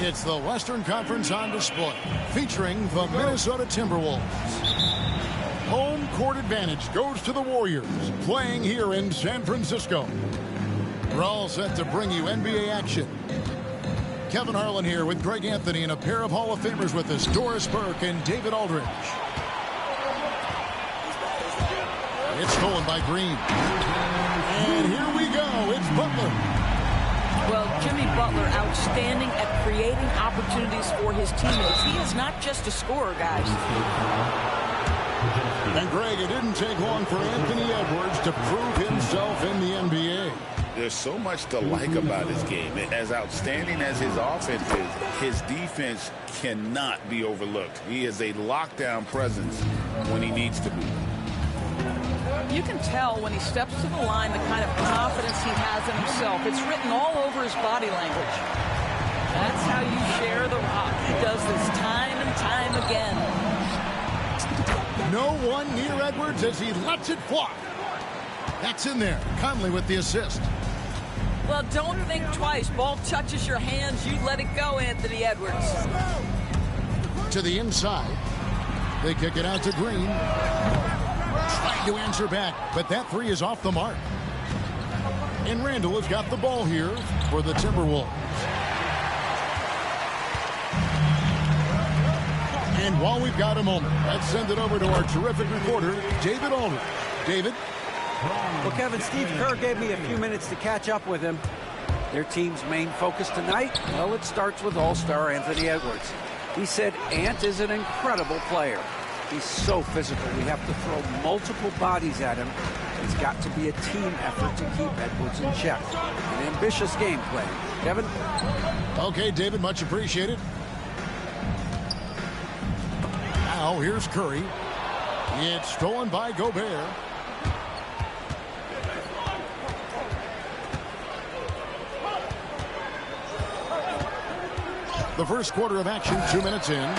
It's the Western Conference on display, featuring the Minnesota Timberwolves. Home court advantage goes to the Warriors, playing here in San Francisco. We're all set to bring you NBA action. Kevin Harlan here with Greg Anthony and a pair of Hall of Famers with us, Doris Burke and David Aldridge. It's stolen by Green. And here we go. It's Butler. Well, Jimmy Butler, outstanding at creating opportunities for his teammates. He is not just a scorer, guys. And Greg, it didn't take long for Anthony Edwards to prove himself in the NBA. There's so much to like about his game. As outstanding as his offense is, his defense cannot be overlooked. He is a lockdown presence when he needs to be. You can tell when he steps to the line the kind of confidence he has in himself. It's written all over his body language. That's how you share the rock. He does this time and time again. No one near Edwards as he lets it fly. That's in there. Conley with the assist. Well, don't think twice. Ball touches your hands, you let it go, Anthony Edwards. To the inside. They kick it out to Green. Trying to answer back, but that three is off the mark. And Randall has got the ball here for the Timberwolves. And while we've got a moment, let's send it over to our terrific reporter, David Aldridge. David? Well, Kevin, Steve Kerr gave me a few minutes to catch up with him. Their team's main focus tonight, well, it starts with All-Star Anthony Edwards. He said Ant is an incredible player. He's so physical. We have to throw multiple bodies at him. It's got to be a team effort to keep Edwards in check. An ambitious game plan. Kevin? Okay, David, much appreciated. Now, here's Curry. It's stolen by Gobert. The first quarter of action, 2 minutes in.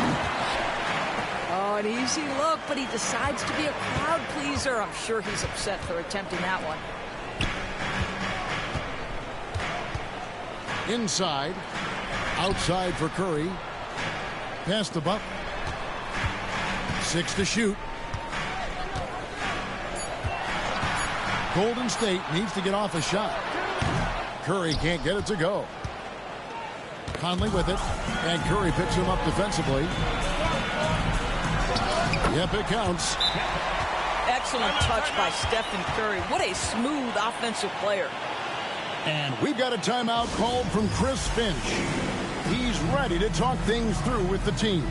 Oh, an easy look, but he decides to be a crowd pleaser. I'm sure he's upset for attempting that one. Inside. Outside for Curry. Pass to Buck. 6 to shoot. Golden State needs to get off a shot. Curry can't get it to go. Conley with it, and Curry picks him up defensively. Yep, it counts. Excellent touch by Stephen Curry. What a smooth offensive player. And we've got a timeout called from Chris Finch. He's ready to talk things through with the team.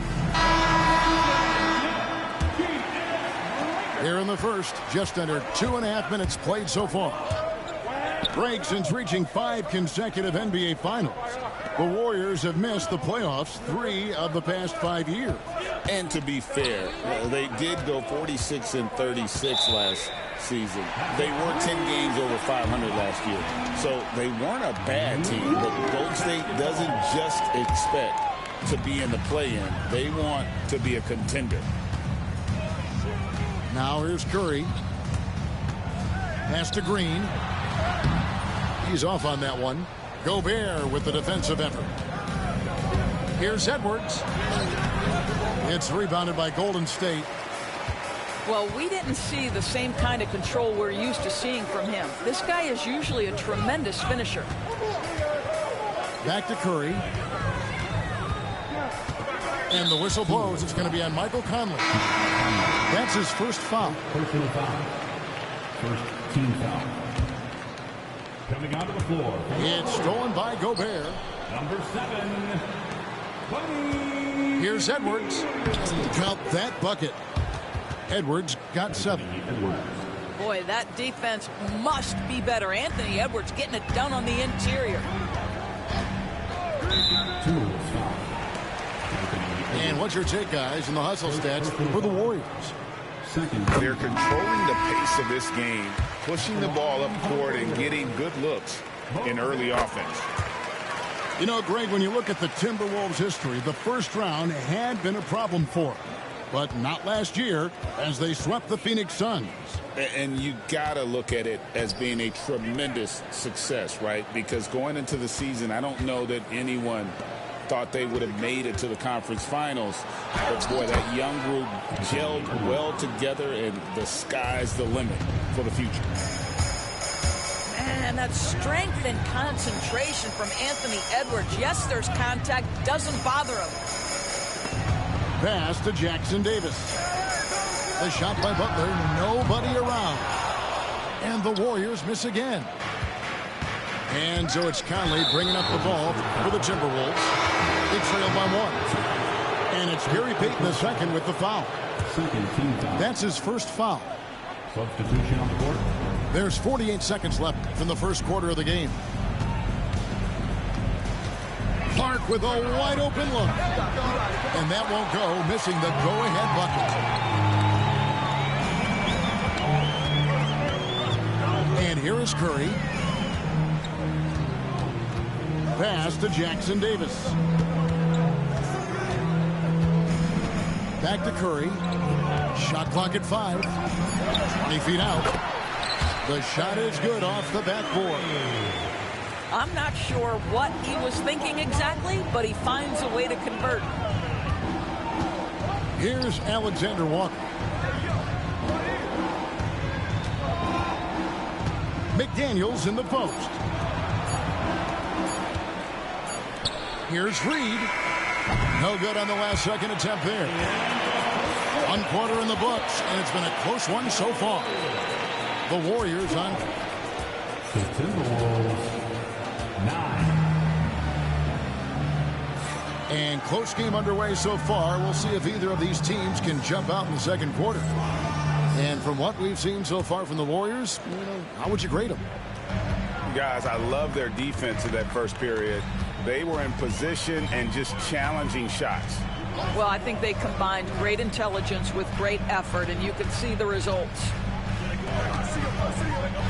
Here in the first, just under 2.5 minutes played so far. Greg, since reaching 5 consecutive NBA Finals, the Warriors have missed the playoffs 3 of the past 5 years. And to be fair, they did go 46-36 last season. They were 10 games over 500 last year. So they weren't a bad team, but Golden State doesn't just expect to be in the play-in. They want to be a contender. Now here's Curry. Pass to Green. He's off on that one. Gobert with the defensive effort. Here's Edwards. It's rebounded by Golden State. Well, we didn't see the same kind of control we're used to seeing from him. This guy is usually a tremendous finisher. Back to Curry. And the whistle blows. It's going to be on Michael Conley. That's his first foul. Personal foul. First team foul. Coming onto the floor. It's stolen by Gobert. Number 7. 20. Here's Edwards. Count that bucket. Edwards got 7. Boy, that defense must be better. Anthony Edwards getting it done on the interior. And what's your take, guys, in the hustle stats for the Warriors? They're controlling the pace of this game, pushing the ball up court and getting good looks in early offense. You know, Greg, when you look at the Timberwolves' history, the first round had been a problem for them. But not last year, as they swept the Phoenix Suns. And you got to look at it as being a tremendous success, right? Because going into the season, I don't know that anyone thought they would have made it to the conference finals. But, boy, that young group gelled well together, and the sky's the limit for the future. And that strength and concentration from Anthony Edwards. Yes, there's contact. Doesn't bother him. Pass to Jackson Davis. The shot by Butler. Nobody around. And the Warriors miss again. And so it's Conley bringing up the ball for the Timberwolves. They trail by 1. And it's Gary Payton II with the foul. Second team foul. That's his first foul. Substitution on the court. There's 48 seconds left from the first quarter of the game. Clark with a wide open look. And that won't go, missing the go-ahead bucket. And here is Curry. Pass to Jackson Davis. Back to Curry. Shot clock at 5. 20 feet out. The shot is good off the backboard. I'm not sure what he was thinking exactly, but he finds a way to convert. Here's Alexander Walker. McDaniels in the post. Here's Reed. No good on the last second attempt there. 1 quarter in the books, and it's been a close one so far. The Warriors on. The Timberwolves 9. And close game underway so far. We'll see if either of these teams can jump out in the second quarter. And from what we've seen so far from the Warriors, how would you grade them? Guys, I love their defense in that first period. They were in position and just challenging shots. Well, I think they combined great intelligence with great effort, and you can see the results.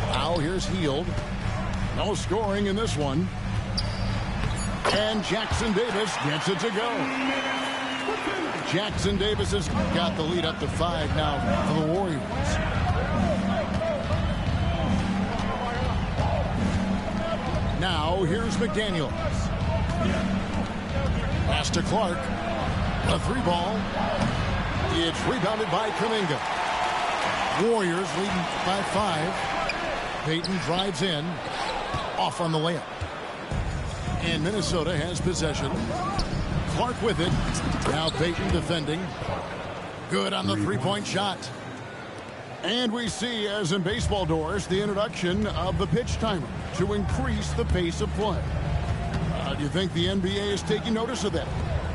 Now here's Hield. No scoring in this one. And Jackson Davis gets it to go. Jackson Davis has got the lead up to 5 now for the Warriors. Now here's McDaniels. Pass to Clark. A 3-ball. It's rebounded by Kuminga. Warriors leading by 5. Payton drives in. Off on the layup. And Minnesota has possession. Clark with it. Now Payton defending. Good on the 3-point shot. And we see, as in baseball doors, the introduction of the pitch timer to increase the pace of play. Do you think the NBA is taking notice of that?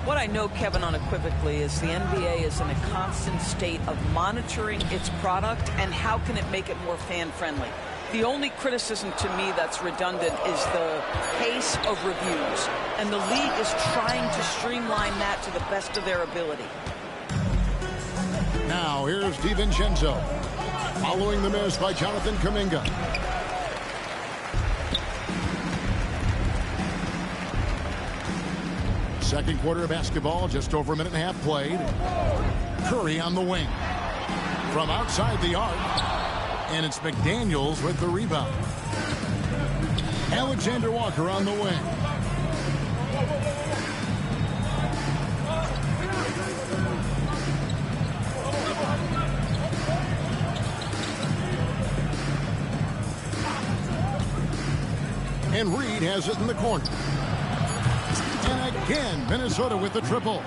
What I know, Kevin, unequivocally is the NBA is in a constant state of monitoring its product and how can it make it more fan-friendly. The only criticism to me that's redundant is the pace of reviews. And the league is trying to streamline that to the best of their ability. Now here's DiVincenzo. Following the miss by Jonathan Kuminga. Second quarter of basketball, just over a minute and a half played. Curry on the wing. From outside the arc. And it's McDaniels with the rebound. Alexander Walker on the wing. And Reed has it in the corner. And again, Minnesota with the triple.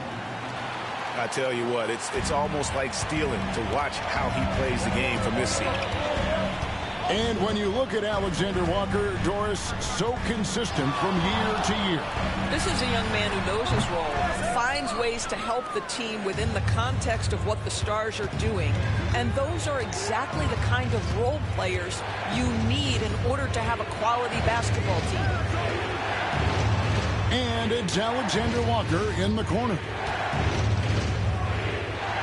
I tell you what, it's almost like stealing to watch how he plays the game from this seat. And when you look at Alexander Walker, Doris, so consistent from year to year. This is a young man who knows his role, finds ways to help the team within the context of what the Stars are doing. And those are exactly the kind of role players you need in order to have a quality basketball team. And it's Alexander Walker in the corner.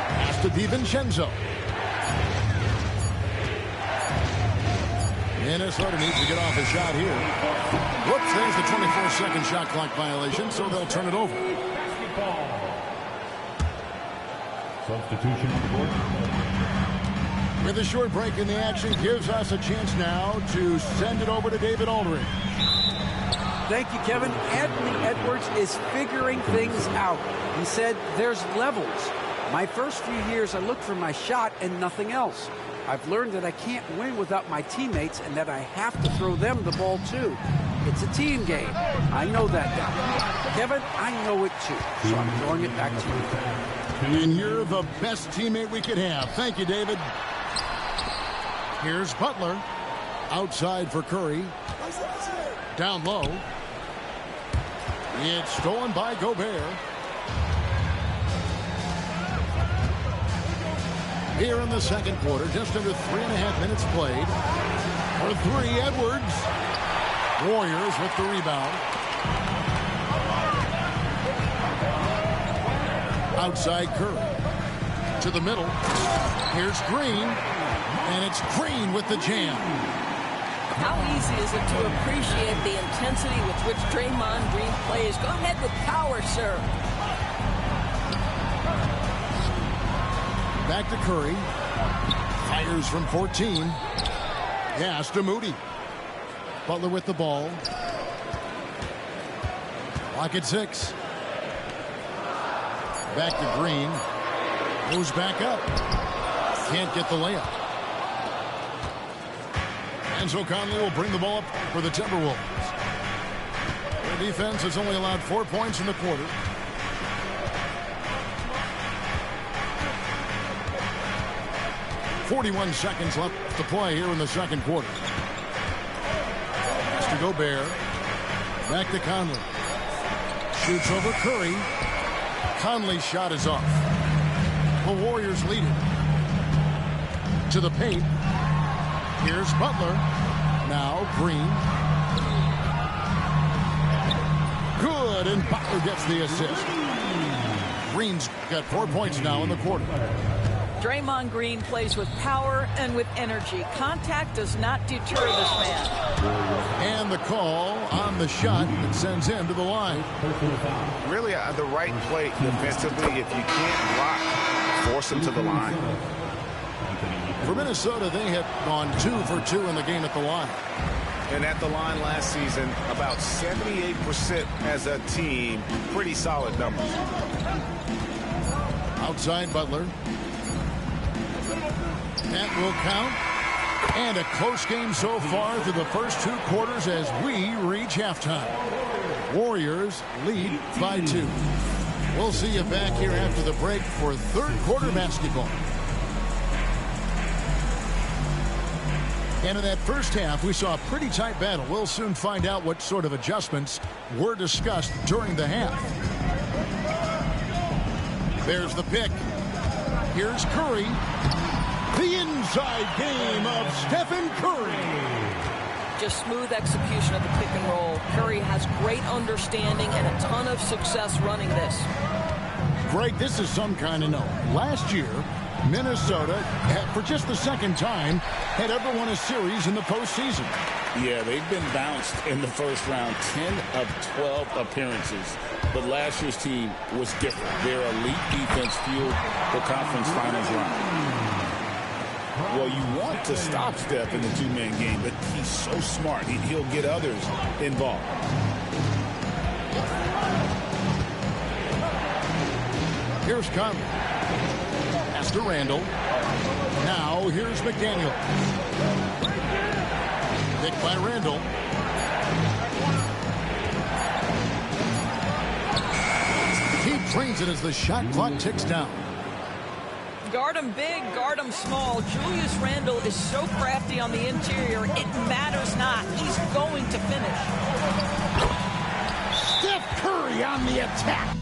Pass to DiVincenzo. Minnesota needs to get off a shot here. Whoops, there's the 24-second shot clock violation, so they'll turn it over. Substitution on the board. With a short break in the action, gives us a chance now to send it over to David Aldridge. Thank you, Kevin. Anthony Edwards is figuring things out. He said there's levels. My first few years, I looked for my shot and nothing else. I've learned that I can't win without my teammates and that I have to throw them the ball too. It's a team game. I know that now. Kevin, I know it too. So I'm throwing it back to you. And you're the best teammate we could have. Thank you, David. Here's Butler. Outside for Curry. Down low. It's stolen by Gobert. Here in the second quarter, just under 3.5 minutes played. For three, Edwards. Warriors with the rebound. Outside Curry. To the middle. Here's Green. And it's Green with the jam. How easy is it to appreciate the intensity with which Draymond Green plays? Go ahead with power, sir. Back to Curry. Fires from 14. Pass to Moody. Butler with the ball. Clock at 6. Back to Green. Goes back up. Can't get the layup. Enzo Conley will bring the ball up for the Timberwolves. Their defense has only allowed 4 points in the quarter. .41 seconds left to play here in the second quarter. Pass to Gobert. Back to Conley. Shoots over Curry. Conley's shot is off. The Warriors lead it. To the paint. Here's Butler. Now Green. Good, and Butler gets the assist. Green's got 4 points now in the quarter. Draymond Green plays with power and with energy. Contact does not deter this man. And the call on the shot that sends him to the line. Really the right play defensively. If you can't block, force him to the line. For Minnesota, they had gone 2 for 2 in the game at the line. And at the line last season, about 78% as a team. Pretty solid numbers. Outside Butler. That will count. And a close game so far through the first 2 quarters as we reach halftime. Warriors lead by 2. We'll see you back here after the break for third quarter basketball. And in that first half, we saw a pretty tight battle. We'll soon find out what sort of adjustments were discussed during the half. There's the pick. Here's Curry. The inside game of Stephen Curry. Just smooth execution of the pick and roll. Curry has great understanding and a ton of success running this. Greg, this is some kind of note. Last year, Minnesota, for just the second time, had ever won a series in the postseason. Yeah, they've been bounced in the first round, 10 of 12 appearances. But last year's team was different. Their elite defense fueled the conference finals run. Well, you want to stop Steph in the two-man game, but he's so smart. He'll get others involved. Here's Conley. Pass to Randall. Now here's McDaniel. Picked by Randall. He trains it as the shot clock ticks down. Guard him big, guard him small. Julius Randle is so crafty on the interior, it matters not. He's going to finish. Steph Curry on the attack.